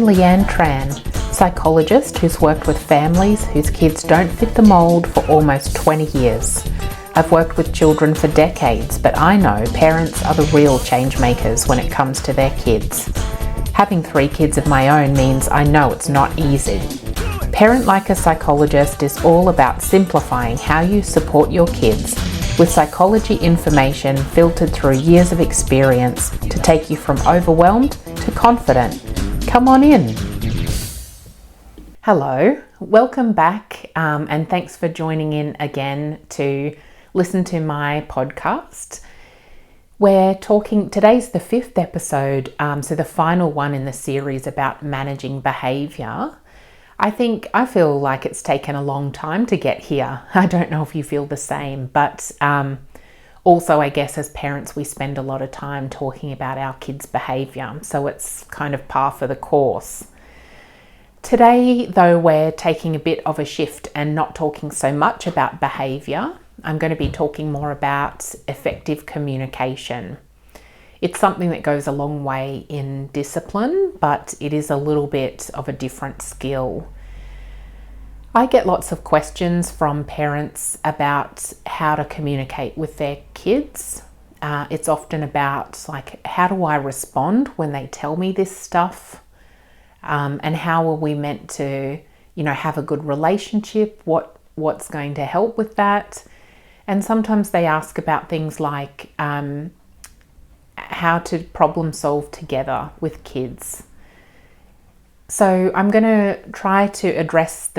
Leanne Tran, psychologist who's worked with families whose kids don't fit the mould for almost 20 years. I've worked with children for decades, but I know parents are the real change makers when it comes to their kids. Having 3 kids of my own means I know it's not easy. Parent Like a Psychologist is all about simplifying how you support your kids with psychology information filtered through years of experience to take you from overwhelmed to confident. Come on in. Hello, welcome back, and thanks for joining in again to listen to my podcast. Today's the 5th episode, so the final one in the series about managing behaviour. I feel like it's taken a long time to get here. I don't know if you feel the same, but also I guess as parents we spend a lot of time talking about our kids' behaviour, so it's kind of par for the course. Today, though, we're taking a bit of a shift and not talking so much about behaviour. I'm going to be talking more about effective communication. It's something that goes a long way in discipline, but it is a little bit of a different skill. I get lots of questions from parents about how to communicate with their kids. It's often about, like, how do I respond when they tell me this stuff? And how are we meant to, have a good relationship? What's going to help with that? And sometimes they ask about things like how to problem solve together with kids. So I'm going to try to address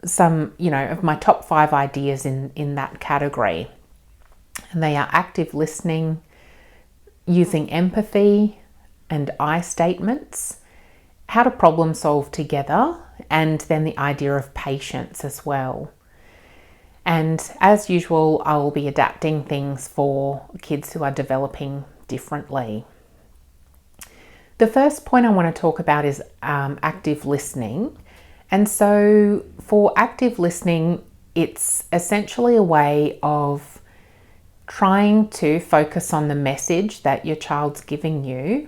some of my top 5 ideas in that category. And they are active listening, using empathy and I statements, how to problem solve together, and then the idea of patience as well. And as usual, I will be adapting things for kids who are developing differently. The first point I want to talk about is active listening. And so for active listening, it's essentially a way of trying to focus on the message that your child's giving you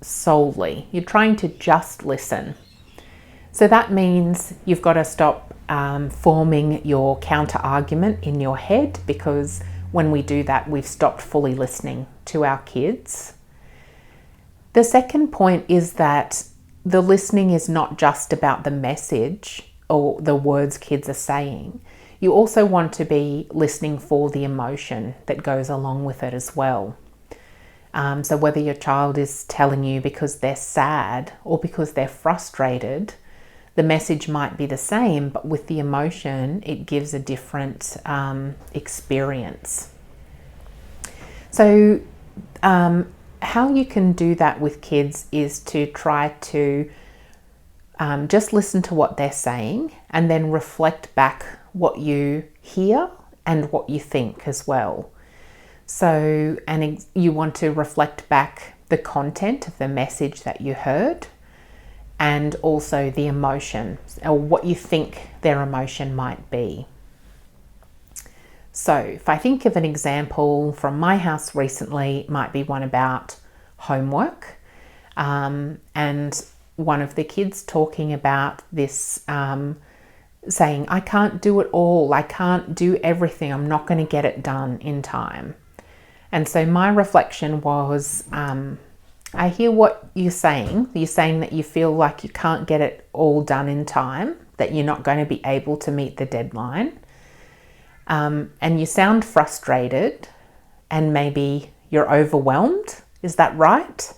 solely. You're trying to just listen. So that means you've got to stop forming your counter-argument in your head, because when we do that, we've stopped fully listening to our kids. The second point is that the listening is not just about the message or the words kids are saying. You also want to be listening for the emotion that goes along with it as well. So whether your child is telling you because they're sad or because they're frustrated, the message might be the same, but with the emotion, it gives a different experience. So how you can do that with kids is to try to just listen to what they're saying and then reflect back what you hear and what you think as well. So, you want to reflect back the content of the message that you heard, and also the emotion, or what you think their emotion might be. So if I think of an example from my house recently, it might be one about homework, and one of the kids talking about this, saying, I can't do it all, I can't do everything, I'm not going to get it done in time. And so my reflection was, I hear what you're saying. You're saying that you feel like you can't get it all done in time, that you're not going to be able to meet the deadline. And you sound frustrated and maybe you're overwhelmed. Is that right?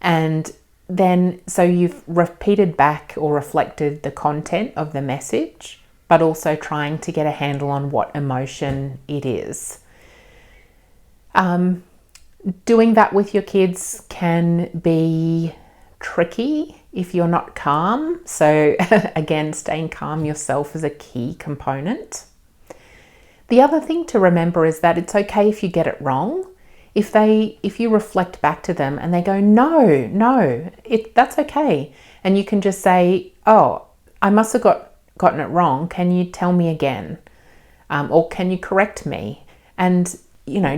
And then, so you've repeated back or reflected the content of the message, but also trying to get a handle on what emotion it is. Doing that with your kids can be tricky if you're not calm. So again, staying calm yourself is a key component. The other thing to remember is that it's okay if you get it wrong. If you reflect back to them and they go, no, that's okay. And you can just say, oh, I must have gotten it wrong. Can you tell me again? Or can you correct me? And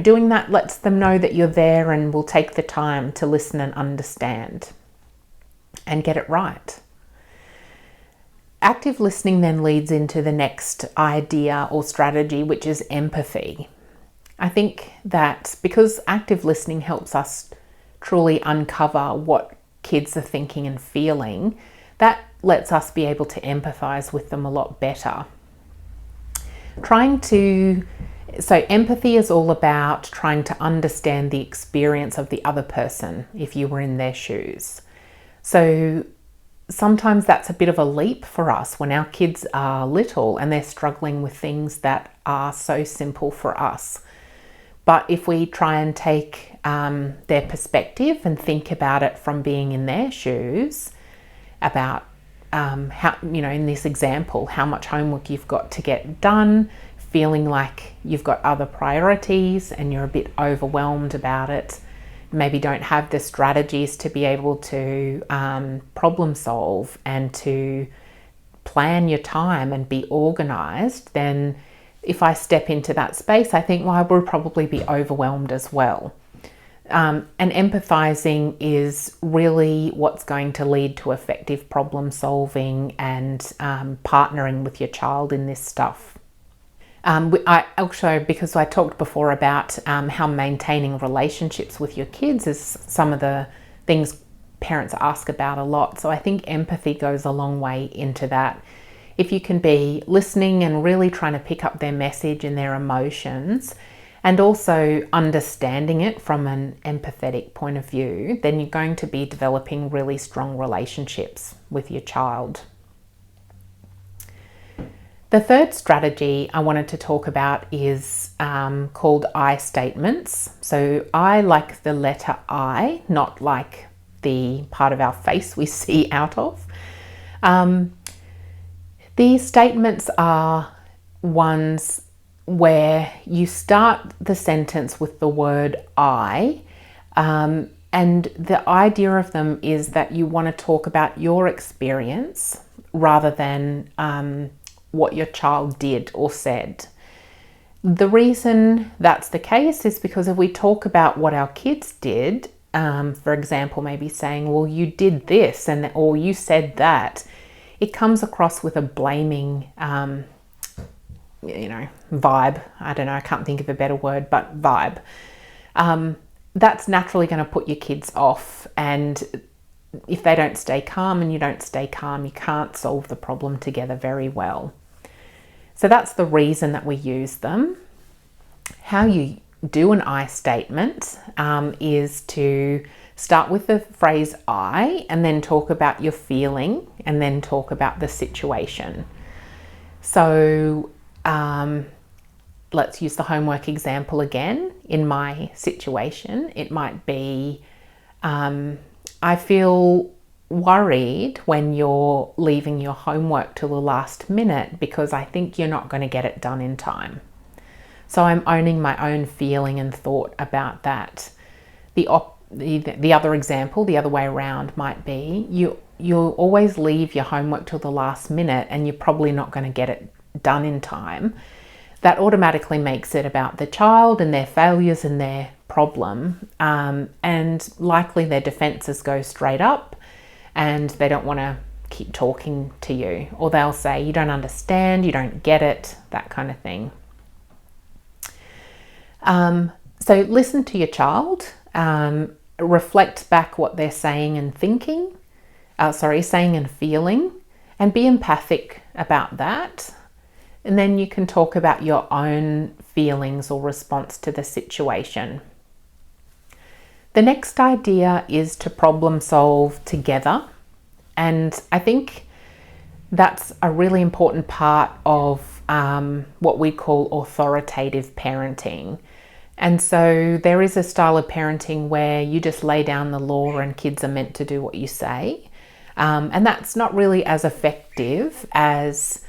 doing that lets them know that you're there and will take the time to listen and understand. and get it right. Active listening then leads into the next idea or strategy, which is empathy. I think that because active listening helps us truly uncover what kids are thinking and feeling, that lets us be able to empathize with them a lot better. So empathy is all about trying to understand the experience of the other person if you were in their shoes. So sometimes that's a bit of a leap for us when our kids are little and they're struggling with things that are so simple for us. But if we try and take their perspective and think about it from being in their shoes, about how, in this example, how much homework you've got to get done, feeling like you've got other priorities and you're a bit overwhelmed about it, maybe don't have the strategies to be able to problem solve and to plan your time and be organized, then if I step into that space, I think, well, I would probably be overwhelmed as well. And empathizing is really what's going to lead to effective problem solving and partnering with your child in this stuff. I also, because I talked before about how maintaining relationships with your kids is some of the things parents ask about a lot. So I think empathy goes a long way into that. If you can be listening and really trying to pick up their message and their emotions, and also understanding it from an empathetic point of view, then you're going to be developing really strong relationships with your child. The third strategy I wanted to talk about is called I statements. So I like the letter I, not like the part of our face we see out of. These statements are ones where you start the sentence with the word I, and the idea of them is that you want to talk about your experience rather than what your child did or said. The reason that's the case is because if we talk about what our kids did, for example, maybe saying, well, you did this or you said that, it comes across with a blaming vibe. I don't know, I can't think of a better word, but vibe. That's naturally going to put your kids off. And if they don't stay calm and you don't stay calm, you can't solve the problem together very well. So that's the reason that we use them. How you do an I statement is to start with the phrase I and then talk about your feeling and then talk about the situation. So let's use the homework example again. In my situation, it might be, I feel worried when you're leaving your homework till the last minute because I think you're not going to get it done in time. So I'm owning my own feeling and thought about that. The other example, the other way around might be, you'll always leave your homework till the last minute and you're probably not going to get it done in time. That automatically makes it about the child and their failures and their problem, and likely their defenses go straight up and they don't want to keep talking to you, or they'll say you don't understand, you don't get it, that kind of thing. So listen to your child, reflect back what they're saying and thinking, saying and feeling, and be empathic about that. And then you can talk about your own feelings or response to the situation. The next idea is to problem solve together. And I think that's a really important part of what we call authoritative parenting. And so there is a style of parenting where you just lay down the law and kids are meant to do what you say. And that's not really as effective as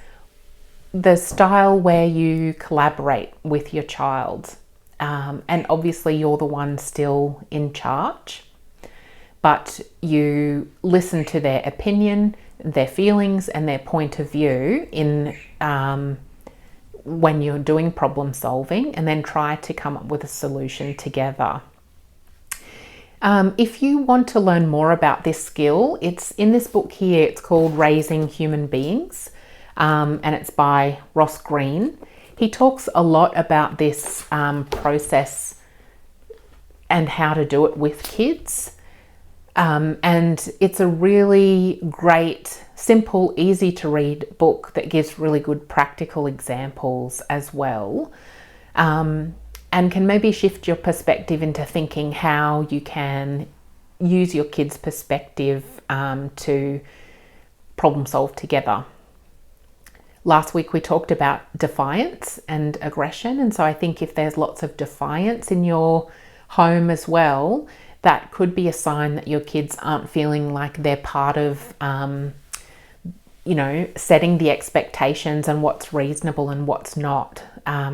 the style where you collaborate with your child. And obviously you're the one still in charge, but you listen to their opinion, their feelings and their point of view in when you're doing problem solving, and then try to come up with a solution together. If you want to learn more about this skill, it's in this book here. It's called Raising Human Beings, and it's by Ross Green. He talks a lot about this process and how to do it with kids. And it's a really great, simple, easy to read book that gives really good practical examples as well. And can maybe shift your perspective into thinking how you can use your kids' perspective to problem solve together. Last week we talked about defiance and aggression, and so I think if there's lots of defiance in your home as well, that could be a sign that your kids aren't feeling like they're part of setting the expectations and what's reasonable and what's not.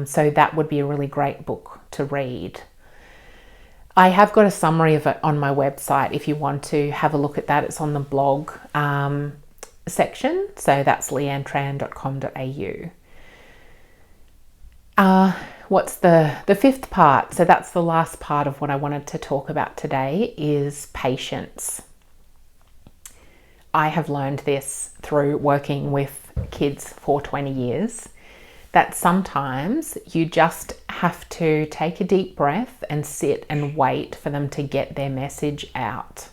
So that would be a really great book to read. I have got a summary of it on my website if you want to have a look at that. It's on the blog section. So that's leanneTran.com.au. What's the fifth part? So that's the last part of what I wanted to talk about today is patience. I have learned this through working with kids for 20 years, that sometimes you just have to take a deep breath and sit and wait for them to get their message out.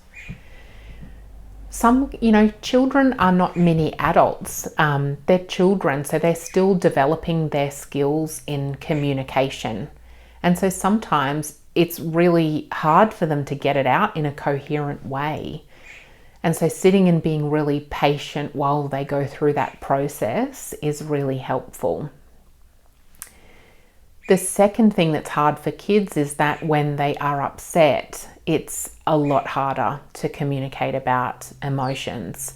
Children are not mini adults. They're children, so they're still developing their skills in communication. And so sometimes it's really hard for them to get it out in a coherent way. And so sitting and being really patient while they go through that process is really helpful. The second thing that's hard for kids is that when they are upset, it's a lot harder to communicate about emotions.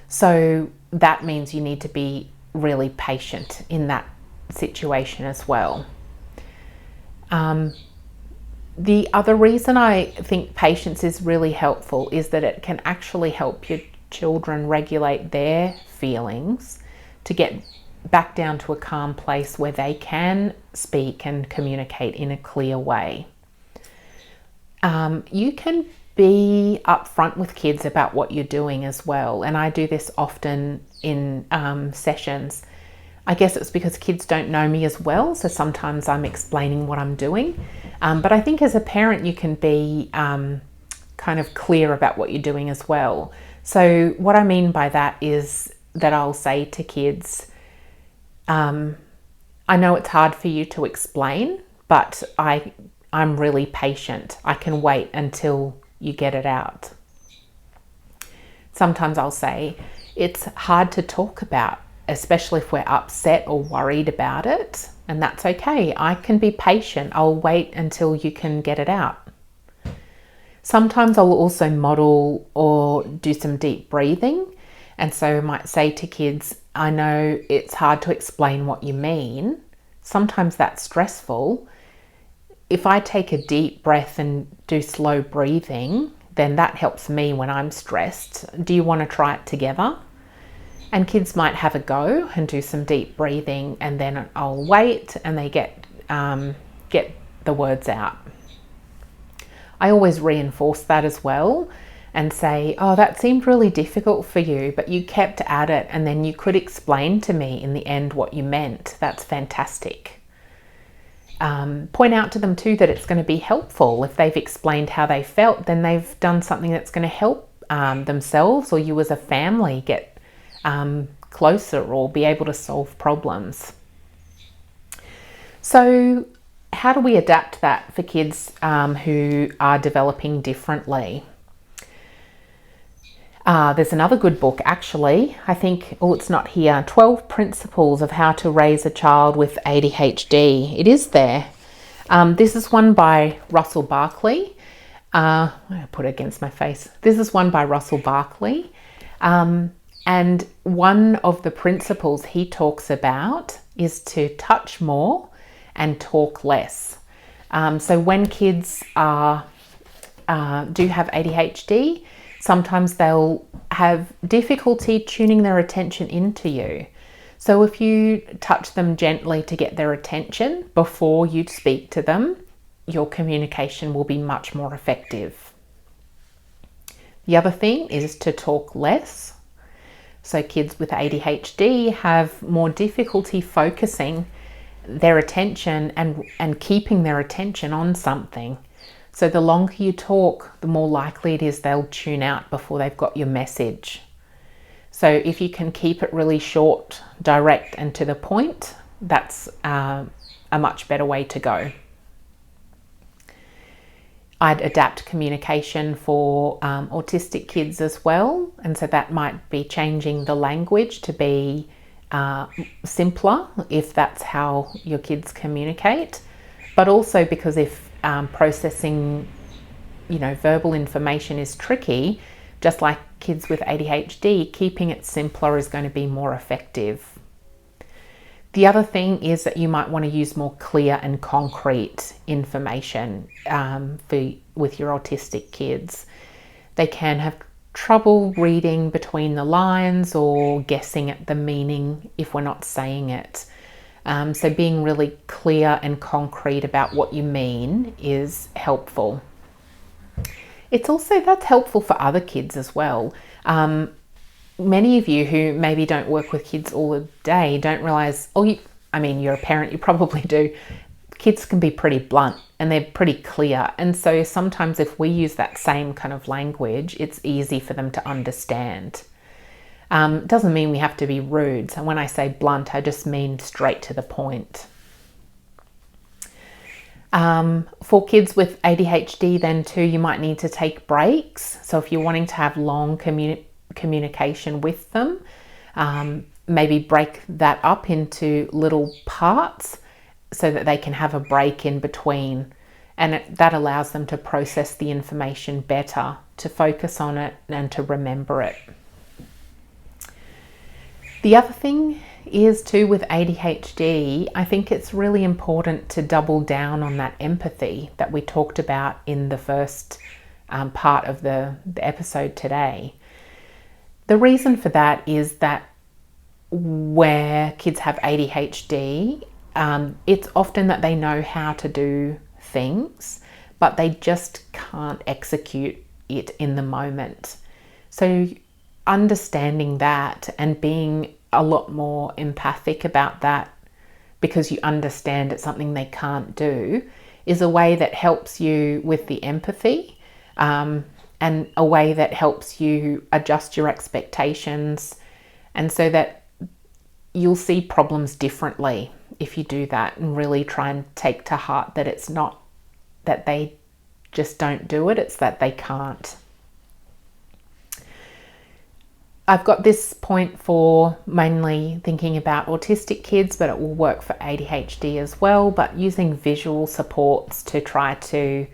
So that means you need to be really patient in that situation as well. The other reason I think patience is really helpful is that it can actually help your children regulate their feelings to get back down to a calm place where they can speak and communicate in a clear way. You can be upfront with kids about what you're doing as well, and I do this often in sessions. I guess it's because kids don't know me as well, so sometimes I'm explaining what I'm doing. But I think as a parent you can be kind of clear about what you're doing as well. So what I mean by that is that I'll say to kids, I know it's hard for you to explain, but I'm really patient. I can wait until you get it out. Sometimes I'll say, it's hard to talk about, especially if we're upset or worried about it, and that's okay. I can be patient. I'll wait until you can get it out. Sometimes I'll also model or do some deep breathing, and so I might say to kids, I know it's hard to explain what you mean. Sometimes that's stressful. If I take a deep breath and do slow breathing, then that helps me when I'm stressed. Do you want to try it together? And kids might have a go and do some deep breathing, and then I'll wait and they get the words out. I always reinforce that as well and say, oh, that seemed really difficult for you, but you kept at it, and then you could explain to me in the end what you meant. That's fantastic. Point out to them too that it's going to be helpful. If they've explained how they felt, then they've done something that's going to help themselves or you as a family get closer or be able to solve problems. So how do we adapt that for kids who are developing differently? There's another good book actually, I think, it's not here, 12 Principles of How to Raise a Child with ADHD. It is there. This is one by Russell Barkley. I'm going to put it against my face. This is one by Russell Barkley. And one of the principles he talks about is to touch more and talk less. So when kids do have ADHD, sometimes they'll have difficulty tuning their attention into you. So if you touch them gently to get their attention before you speak to them, your communication will be much more effective. The other thing is to talk less. So kids with ADHD have more difficulty focusing their attention and keeping their attention on something. So the longer you talk, the more likely it is they'll tune out before they've got your message. So if you can keep it really short, direct, and to the point, that's a much better way to go. I'd adapt communication for autistic kids as well. And so that might be changing the language to be simpler if that's how your kids communicate. But also because if processing, verbal information is tricky, just like kids with ADHD, keeping it simpler is going to be more effective. The other thing is that you might want to use more clear and concrete information with your autistic kids. They can have trouble reading between the lines or guessing at the meaning if we're not saying it. So being really clear and concrete about what you mean is helpful. That's helpful for other kids as well. Many of you who maybe don't work with kids all the day don't realise, you're a parent, you probably do. Kids can be pretty blunt and they're pretty clear. And so sometimes if we use that same kind of language, it's easy for them to understand. It doesn't mean we have to be rude. So when I say blunt, I just mean straight to the point. For kids with ADHD then too, you might need to take breaks. So if you're wanting to have long communication with them, maybe break that up into little parts so that they can have a break in between, and that allows them to process the information better, to focus on it and to remember it. The other thing is too with ADHD, I think it's really important to double down on that empathy that we talked about in the first part of the episode today. The reason for that is that where kids have ADHD, it's often that they know how to do things, but they just can't execute it in the moment. So understanding that and being a lot more empathic about that, because you understand it's something they can't do, is a way that helps you with the empathy, and a way that helps you adjust your expectations, and so that you'll see problems differently if you do that and really try and take to heart that it's not that they just don't do it, it's that they can't. I've got this point for mainly thinking about autistic kids, but it will work for ADHD as well, but using visual supports to try to,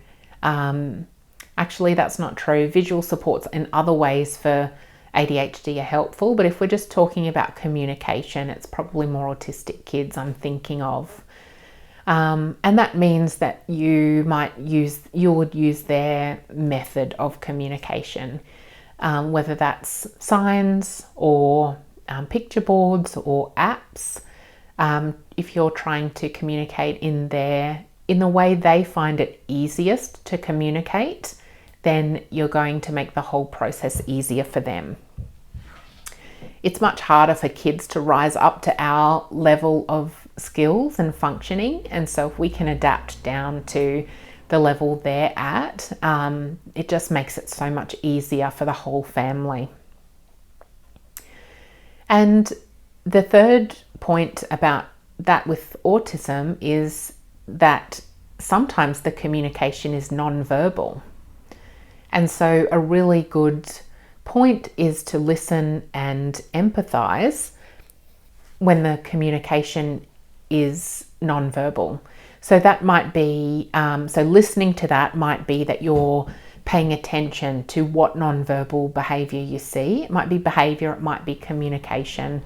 actually that's not true. Visual supports in other ways for ADHD are helpful, but if we're just talking about communication, it's probably more autistic kids I'm thinking of. And that means that you would use their method of communication, whether that's signs or picture boards or apps. If you're trying to communicate in the way they find it easiest to communicate, then you're going to make the whole process easier for them. It's much harder for kids to rise up to our level of skills and functioning, and so if we can adapt down to the level they're at, it just makes it so much easier for the whole family. And the third point about that with autism is that sometimes the communication is non-verbal. And so a really good point is to listen and empathize when the communication is non-verbal. So that might be, so listening to that might be that you're paying attention to what non-verbal behaviour you see. It might be behaviour, it might be communication.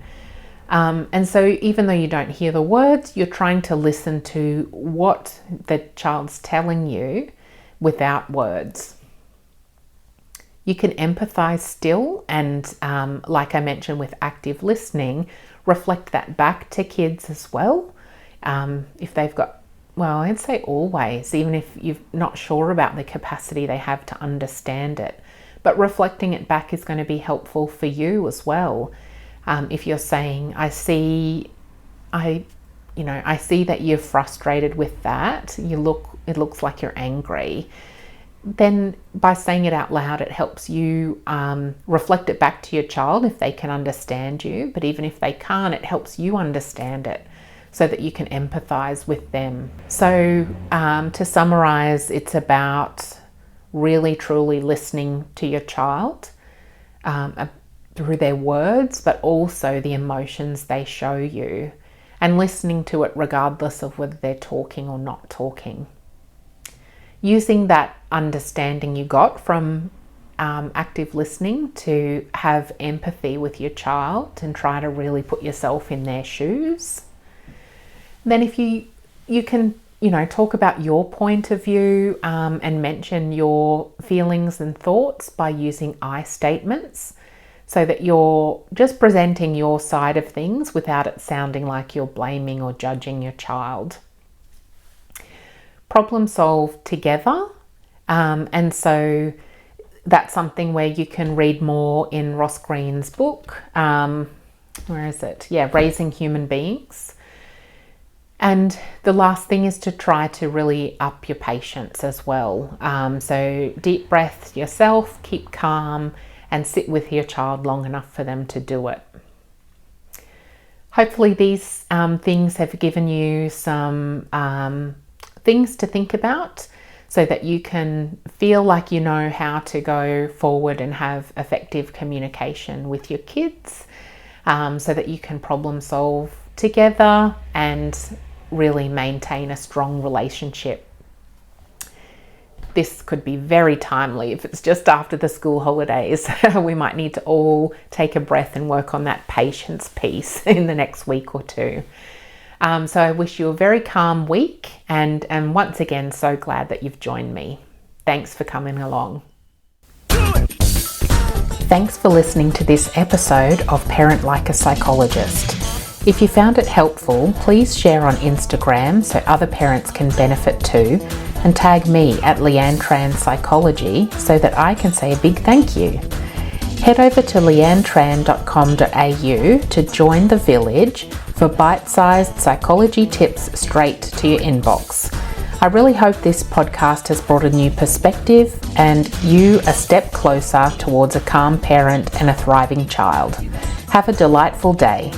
And so even though you don't hear the words, you're trying to listen to what the child's telling you without words. You can empathize still, and like I mentioned with active listening, reflect that back to kids as well. If they've got, well, I'd say always, even if you're not sure about the capacity they have to understand it. But reflecting it back is going to be helpful for you as well. If you're saying, I see that you're frustrated with that. It looks like you're angry. Then by saying it out loud, it helps you reflect it back to your child if they can understand you. But even if they can't, it helps you understand it so that you can empathize with them. So to summarize, it's about really truly listening to your child through their words, but also the emotions they show you, and listening to it regardless of whether they're talking or not talking. Using that understanding you got from active listening to have empathy with your child and try to really put yourself in their shoes. Then if you can, talk about your point of view and mention your feelings and thoughts by using I statements, so that you're just presenting your side of things without it sounding like you're blaming or judging your child. Problem solve together. And so that's something where you can read more in Ross Greene's book. Where is it? Yeah, Raising Human Beings. And the last thing is to try to really up your patience as well. So deep breath yourself, keep calm, and sit with your child long enough for them to do it. Hopefully these things have given you some things to think about so that you can feel like you know how to go forward and have effective communication with your kids, so that you can problem solve together and really maintain a strong relationship. This could be very timely if it's just after the school holidays. We might need to all take a breath and work on that patience piece in the next week or two. So I wish you a very calm week, and once again, so glad that you've joined me. Thanks for coming along. Thanks for listening to this episode of Parent Like a Psychologist. If you found it helpful, please share on Instagram so other parents can benefit too, and tag me at Leanne Tran Psychology so that I can say a big thank you. Head over to leannetran.com.au to join the village for bite-sized psychology tips straight to your inbox. I really hope this podcast has brought a new perspective and you a step closer towards a calm parent and a thriving child. Have a delightful day.